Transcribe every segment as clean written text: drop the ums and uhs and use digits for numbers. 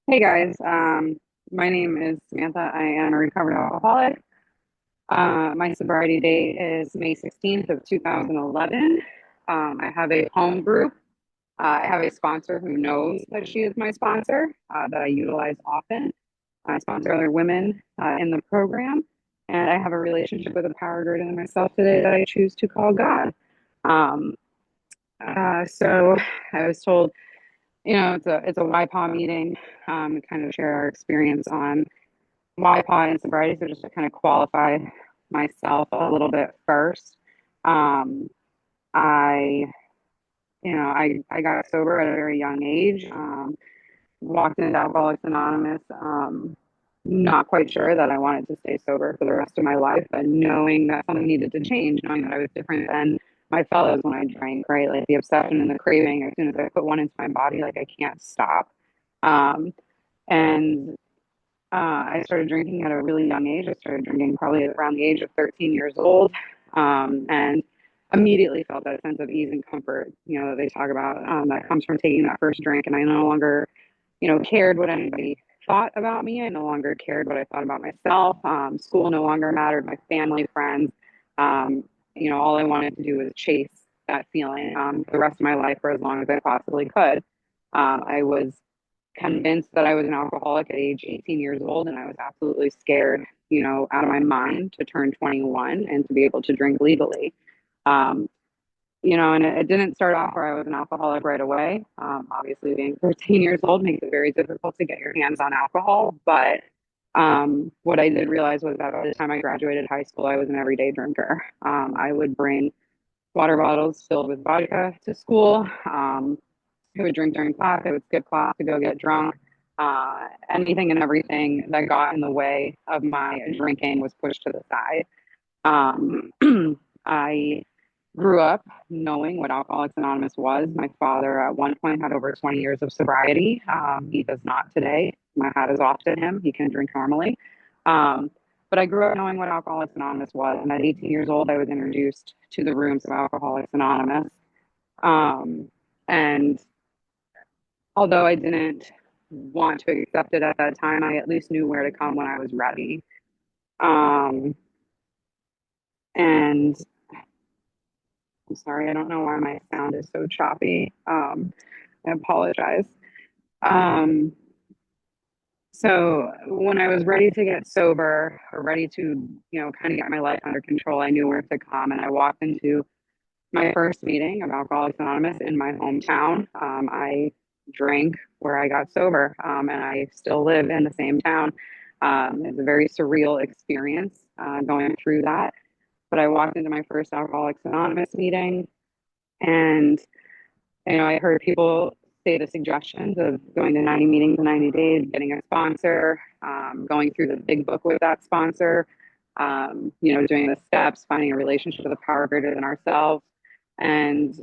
Hey guys, my name is Samantha. I am a recovered alcoholic. My sobriety date is May 16th of 2011. I have a home group. I have a sponsor who knows that she is my sponsor that I utilize often. I sponsor other women in the program, and I have a relationship with a power greater than myself today that I choose to call God. Um, so I was told, it's a YPAA meeting, kind of share our experience on YPAA and sobriety. So just to kind of qualify myself a little bit first, um, I, I got sober at a very young age. Walked into Alcoholics Anonymous, not quite sure that I wanted to stay sober for the rest of my life, but knowing that something needed to change, knowing that I was different than my fellows when I drank, right? Like the obsession and the craving, as soon as I put one into my body, like I can't stop. Um, and I started drinking at a really young age. I started drinking probably around the age of 13 years old, and immediately felt that sense of ease and comfort, that they talk about, that comes from taking that first drink. And I no longer, cared what anybody thought about me. I no longer cared what I thought about myself. School no longer mattered. My family, friends, um, all I wanted to do was chase that feeling for the rest of my life for as long as I possibly could. I was convinced that I was an alcoholic at age 18 years old, and I was absolutely scared, out of my mind to turn 21 and to be able to drink legally. Um, and it didn't start off where I was an alcoholic right away. Obviously, being 13 years old makes it very difficult to get your hands on alcohol. But what I did realize was that by the time I graduated high school, I was an everyday drinker. I would bring water bottles filled with vodka to school. I would drink during class. I would skip class to go get drunk. Anything and everything that got in the way of my drinking was pushed to the side. I grew up knowing what Alcoholics Anonymous was. My father, at one point, had over 20 years of sobriety. He does not today. My hat is off to him. He can drink normally. Um, but I grew up knowing what Alcoholics Anonymous was. And at 18 years old, I was introduced to the rooms of Alcoholics Anonymous. Um, and although I didn't want to accept it at that time, I at least knew where to come when I was ready. Um, and I'm sorry, I don't know why my sound is so choppy. I apologize. Um, so when I was ready to get sober or ready to, kind of get my life under control, I knew where to come. And I walked into my first meeting of Alcoholics Anonymous in my hometown. I drank where I got sober, and I still live in the same town. It's a very surreal experience going through that. But I walked into my first Alcoholics Anonymous meeting, and I heard people say the suggestions of going to 90 meetings in 90 days, getting a sponsor, going through the big book with that sponsor, doing the steps, finding a relationship with a power greater than ourselves. And,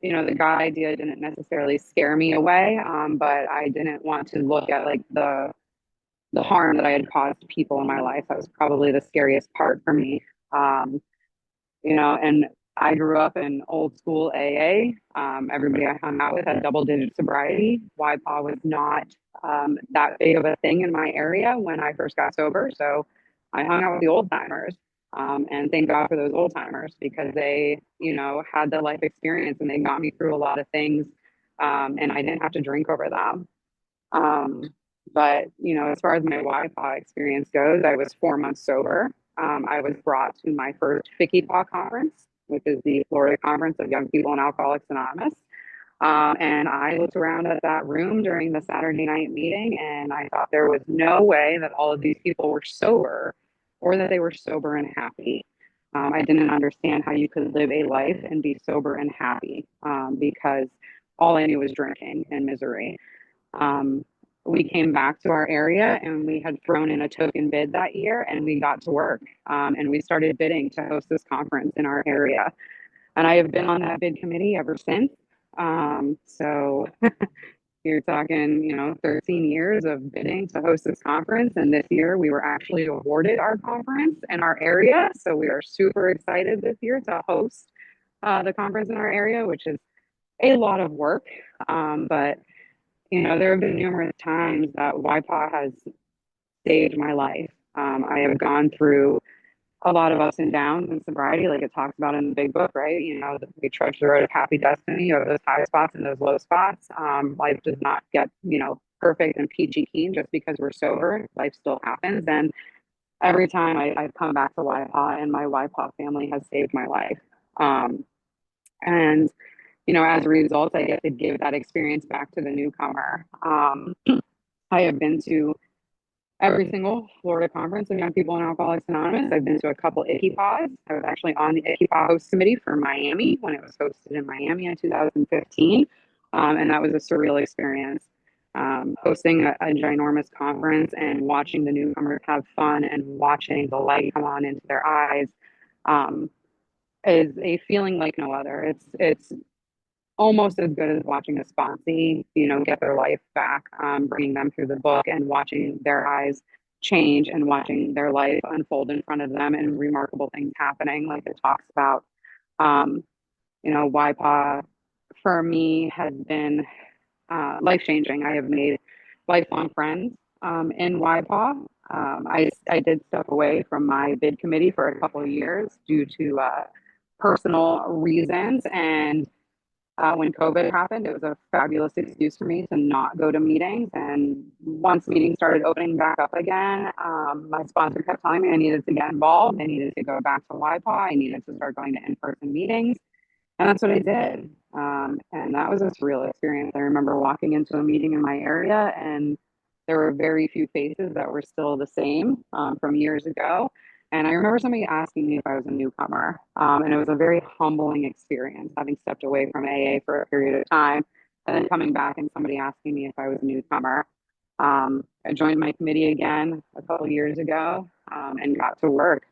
the God idea didn't necessarily scare me away, but I didn't want to look at like the harm that I had caused people in my life. That was probably the scariest part for me. And I grew up in old school AA. Everybody I hung out with had double digit sobriety. YPAA was not that big of a thing in my area when I first got sober. So I hung out with the old timers. And thank God for those old timers because they, had the life experience and they got me through a lot of things. And I didn't have to drink over them. Um, but, as far as my YPAA experience goes, I was 4 months sober. I was brought to my first FCYPAA conference, which is the Florida Conference of Young People in Alcoholics Anonymous. And I looked around at that room during the Saturday night meeting, and I thought there was no way that all of these people were sober or that they were sober and happy. I didn't understand how you could live a life and be sober and happy because all I knew was drinking and misery. Um, we came back to our area and we had thrown in a token bid that year and we got to work and we started bidding to host this conference in our area. And I have been on that bid committee ever since. So you're talking, 13 years of bidding to host this conference. And this year we were actually awarded our conference in our area. So we are super excited this year to host the conference in our area, which is a lot of work. But there have been numerous times that YPA has saved my life. I have gone through a lot of ups and downs in sobriety, like it talks about in the big book, right? We trudge the road of happy destiny. You have those high spots and those low spots. Life does not get, perfect and peachy keen just because we're sober. Life still happens. And every time I've come back to YPA, and my YPA family has saved my life. Um, and, as a result, I get to give that experience back to the newcomer. I have been to every single Florida conference of Young People in Alcoholics Anonymous. I've been to a couple ICYPAAs. I was actually on the ICYPAA host committee for Miami when it was hosted in Miami in 2015. And that was a surreal experience. Hosting a ginormous conference and watching the newcomers have fun and watching the light come on into their eyes um, is a feeling like no other. It's almost as good as watching a sponsee, get their life back, bringing them through the book and watching their eyes change and watching their life unfold in front of them and remarkable things happening, like it talks about. Um, YPA for me has been life changing. I have made lifelong friends in YPA. I did step away from my bid committee for a couple of years due to personal reasons, and when COVID happened, it was a fabulous excuse for me to not go to meetings. And once meetings started opening back up again, my sponsor kept telling me I needed to get involved. I needed to go back to YPA. I needed to start going to in-person meetings. And that's what I did. And that was a surreal experience. I remember walking into a meeting in my area, and there were very few faces that were still the same from years ago. And I remember somebody asking me if I was a newcomer. And it was a very humbling experience, having stepped away from AA for a period of time and then coming back and somebody asking me if I was a newcomer. I joined my committee again a couple of years ago and got to work,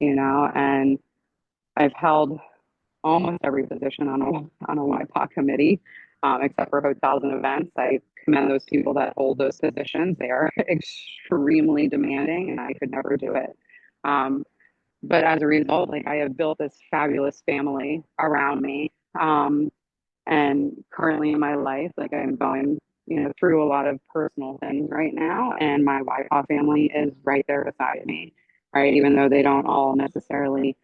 and I've held almost every position on a YPOC committee, except for hotels and events. I commend those people that hold those positions. They are extremely demanding, and I could never do it. Um, but as a result, like I have built this fabulous family around me. And currently in my life, like I'm going, through a lot of personal things right now, and my YPOC family is right there beside me, right? Even though they don't all necessarily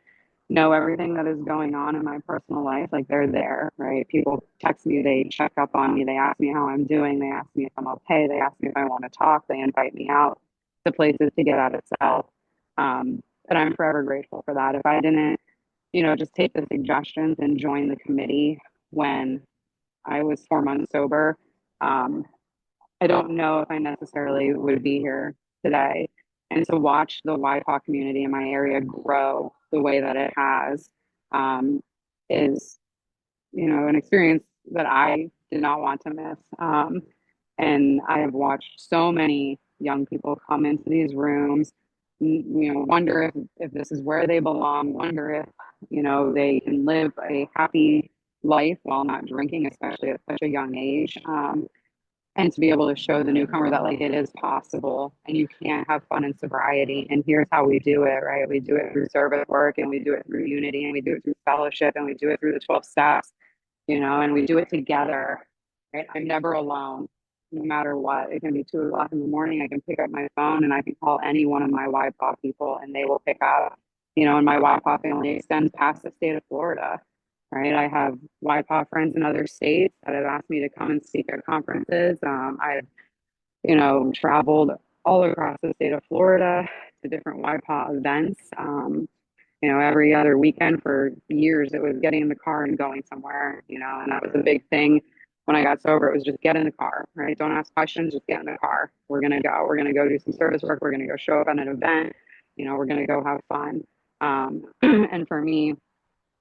know everything that is going on in my personal life. Like they're there, right? People text me, they check up on me, they ask me how I'm doing, they ask me if I'm okay, they ask me if I want to talk, they invite me out to places to get out of self. And I'm forever grateful for that. If I didn't, just take the suggestions and join the committee when I was 4 months sober, um, I don't know if I necessarily would be here today. And to watch the YPOC community in my area grow the way that it has um, is, an experience that I did not want to miss. And I have watched so many young people come into these rooms, wonder if this is where they belong, wonder if, they can live a happy life while not drinking, especially at such a young age. And to be able to show the newcomer that like it is possible and you can have fun in sobriety, and here's how we do it, right? We do it through service work, and we do it through unity, and we do it through fellowship, and we do it through the 12 steps, and we do it together, right? I'm never alone, no matter what. It can be 2 o'clock in the morning, I can pick up my phone and I can call any one of my YPA people and they will pick up, and my YPA family extends past the state of Florida, right? I have YPA friends in other states that have asked me to come and speak at conferences. I've, traveled all across the state of Florida to different YPA events. Every other weekend for years, it was getting in the car and going somewhere, and that was a big thing when I got sober. It was just get in the car, right? Don't ask questions, just get in the car. We're going to go. We're going to go do some service work. We're going to go show up at an event. We're going to go have fun. And for me,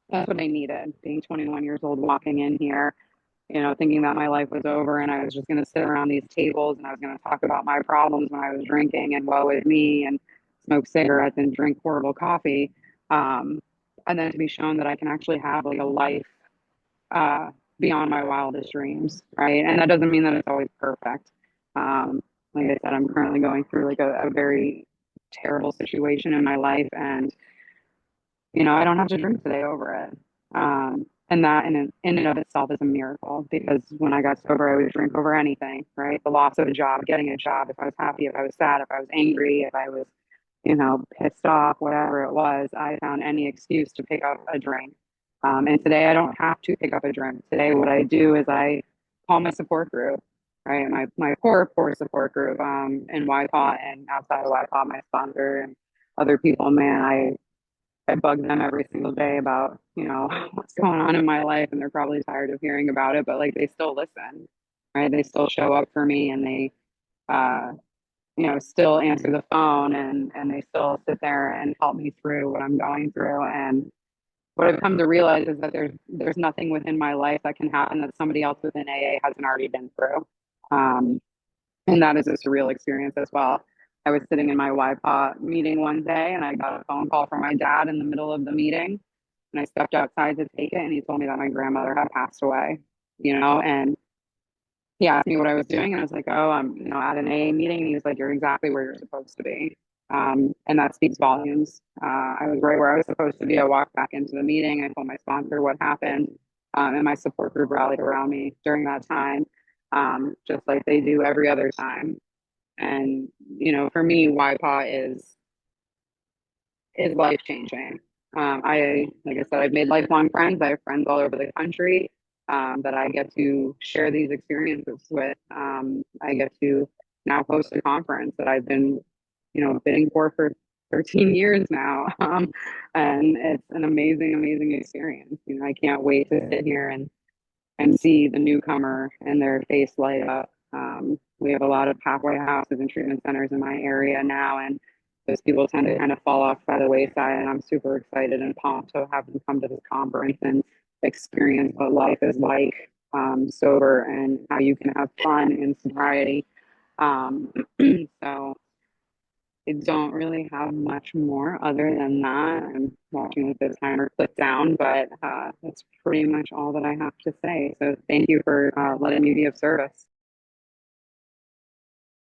that's what I needed, being 21 years old, walking in here, thinking that my life was over and I was just going to sit around these tables and I was going to talk about my problems when I was drinking and woe is me and smoke cigarettes and drink horrible coffee. Um, and then to be shown that I can actually have like a life uh, beyond my wildest dreams, right? And that doesn't mean that it's always perfect. Like I said, I'm currently going through like a very terrible situation in my life, and I don't have to drink today over it. And that in and of itself is a miracle because when I got sober, I would drink over anything, right? The loss of a job, getting a job, if I was happy, if I was sad, if I was angry, if I was, pissed off, whatever it was, I found any excuse to pick up a drink. And today I don't have to pick up a drink. Today, what I do is I call my support group, right? My core support group in YPAA and outside of YPAA, my sponsor and other people, man, I bug them every single day about, what's going on in my life, and they're probably tired of hearing about it, but like they still listen, right? They still show up for me and they, uh, still answer the phone and they still sit there and help me through what I'm going through. And what I've come to realize is that there's nothing within my life that can happen that somebody else within AA hasn't already been through. Um, and that is a surreal experience as well. I was sitting in my YPA meeting one day and I got a phone call from my dad in the middle of the meeting. And I stepped outside to take it and he told me that my grandmother had passed away, and he asked me what I was doing and I was like, oh, I'm, at an AA meeting. And he was like, you're exactly where you're supposed to be. And that speaks volumes. I was right where I was supposed to be. I walked back into the meeting. I told my sponsor what happened. And my support group rallied around me during that time, just like they do every other time. And, for me, YPA is life changing. Like I said, I've made lifelong friends. I have friends all over the country that I get to share these experiences with. I get to now host a conference that I've been, bidding for 13 years now. And it's an amazing, amazing experience. I can't wait to sit here and see the newcomer and their face light up. We have a lot of halfway houses and treatment centers in my area now, and those people tend to kind of fall off by the wayside. And I'm super excited and pumped to have them come to this conference and experience what life is like sober and how you can have fun in sobriety. So I don't really have much more other than that. I'm watching with the timer click down, but that's pretty much all that I have to say. So thank you for letting me be of service.